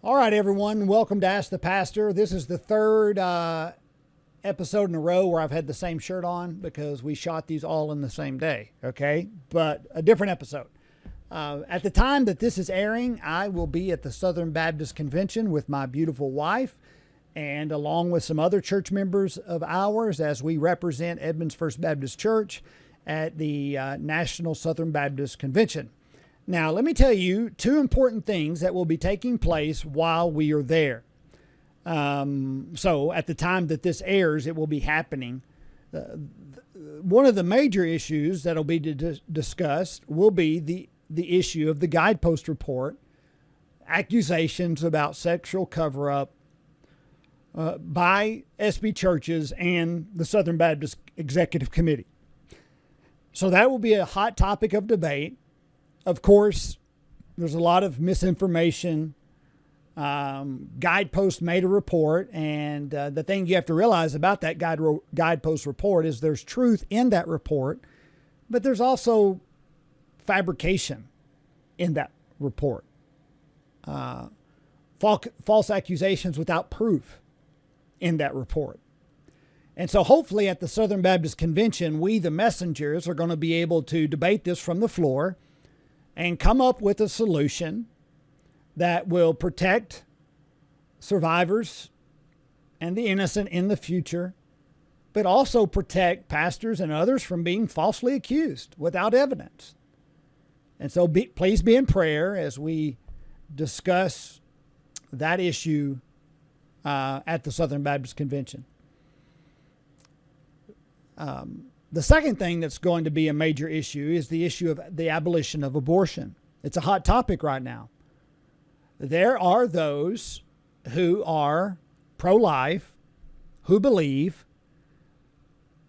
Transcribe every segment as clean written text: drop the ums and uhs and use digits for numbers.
All right, everyone. Welcome to Ask the Pastor. This is the third episode in a row where I've had the same shirt on because we shot these all in the same day, okay? But a different episode. At the time that this is airing, I will be at the Southern Baptist Convention with my beautiful wife and along with some other church members of ours as we represent Edmonds First Baptist Church at the National Southern Baptist Convention. Now, let me tell you two important things that will be taking place while we are there. So at the time that this airs, it will be happening. One of the major issues that will be discussed will be the issue of the guidepost report, accusations about sexual cover-up by SB churches and the Southern Baptist Executive Committee. So that will be a hot topic of debate. Of course, there's a lot of misinformation. Guidepost made a report, and the thing you have to realize about that Guidepost report is there's truth in that report, but there's also fabrication in that report. False accusations without proof in that report. And so hopefully at the Southern Baptist Convention, we, the messengers, are going to be able to debate this from the floor and come up with a solution that will protect survivors and the innocent in the future, but also protect pastors and others from being falsely accused without evidence. And so please be in prayer as we discuss that issue at the Southern Baptist Convention. The second thing that's going to be a major issue is the issue of the abolition of abortion. It's a hot topic right now. There are those who are pro-life, who believe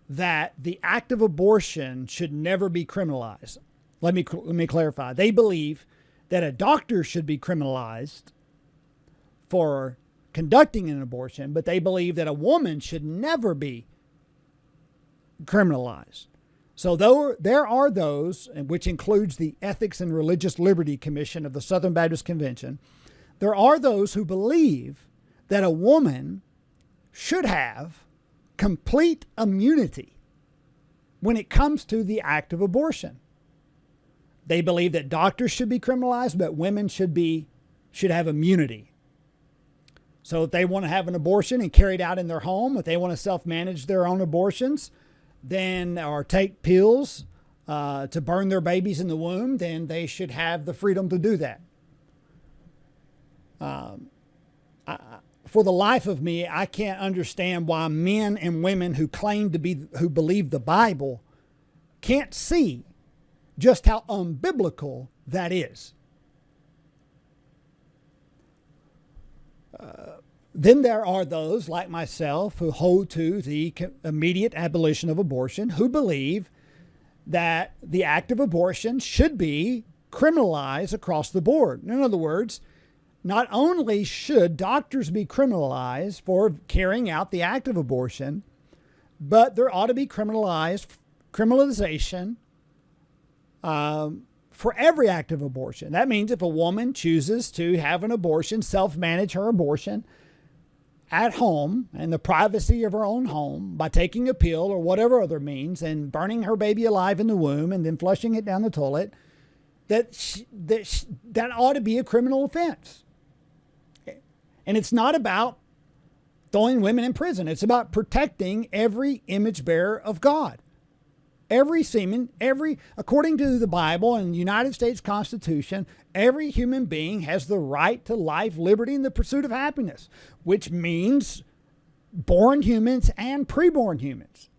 that the act of abortion should never be criminalized. Let me clarify. They believe that a doctor should be criminalized for conducting an abortion, but they believe that a woman should never be criminalized. So there are those, which includes the Ethics and Religious Liberty Commission of the Southern Baptist Convention, there are those who believe that a woman should have complete immunity when it comes to the act of abortion. They believe that doctors should be criminalized, but women should have immunity. So if they want to have an abortion and carry it out in their home, if they want to self-manage their own abortions, then or take pills to burn their babies in the womb, then they should have the freedom to do that. For the life of me, I can't understand why men and women who believe the Bible can't see just how unbiblical that is. Then there are those like myself who hold to the immediate abolition of abortion, who believe that the act of abortion should be criminalized across the board. In other words, not only should doctors be criminalized for carrying out the act of abortion, but there ought to be criminalization for every act of abortion. That means if a woman chooses to have an abortion, self-manage her abortion at home in the privacy of her own home by taking a pill or whatever other means and burning her baby alive in the womb and then flushing it down the toilet, that ought to be a criminal offense. And it's not about throwing women in prison. It's about protecting every image bearer of God. Every semen, according to the Bible and the United States Constitution, every human being has the right to life, liberty, and the pursuit of happiness, which means born humans and preborn humans.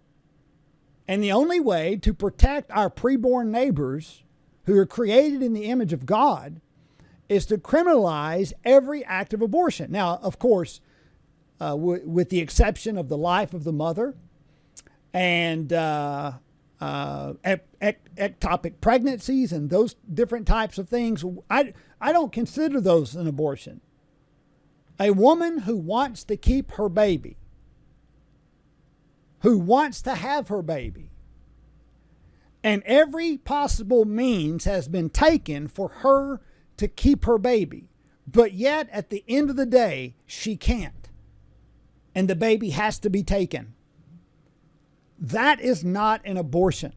And the only way to protect our preborn neighbors who are created in the image of God is to criminalize every act of abortion. Now, of course, with the exception of the life of the mother and ectopic pregnancies and those different types of things, I don't consider those an abortion. A woman who wants to keep her baby, who wants to have her baby, and every possible means has been taken for her to keep her baby, But yet, at the end of the day, she can't. And the baby has to be taken. That is not an abortion.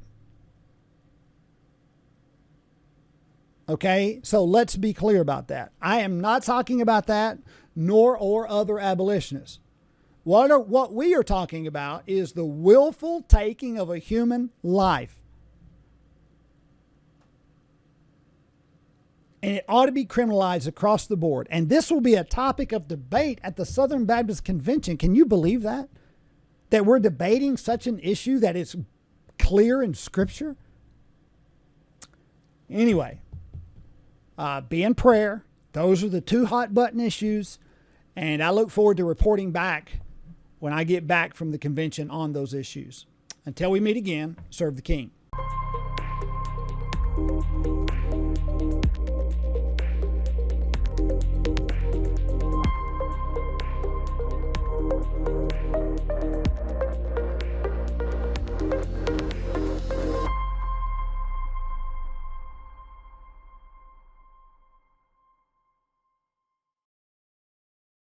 Okay? So let's be clear about that. I am not talking about that, nor or other abolitionists. What we are talking about is the willful taking of a human life. And it ought to be criminalized across the board. And this will be a topic of debate at the Southern Baptist Convention. Can you believe that? That we're debating such an issue that is clear in Scripture? Anyway, be in prayer. Those are the two hot button issues. And I look forward to reporting back when I get back from the convention on those issues. Until we meet again, serve the King.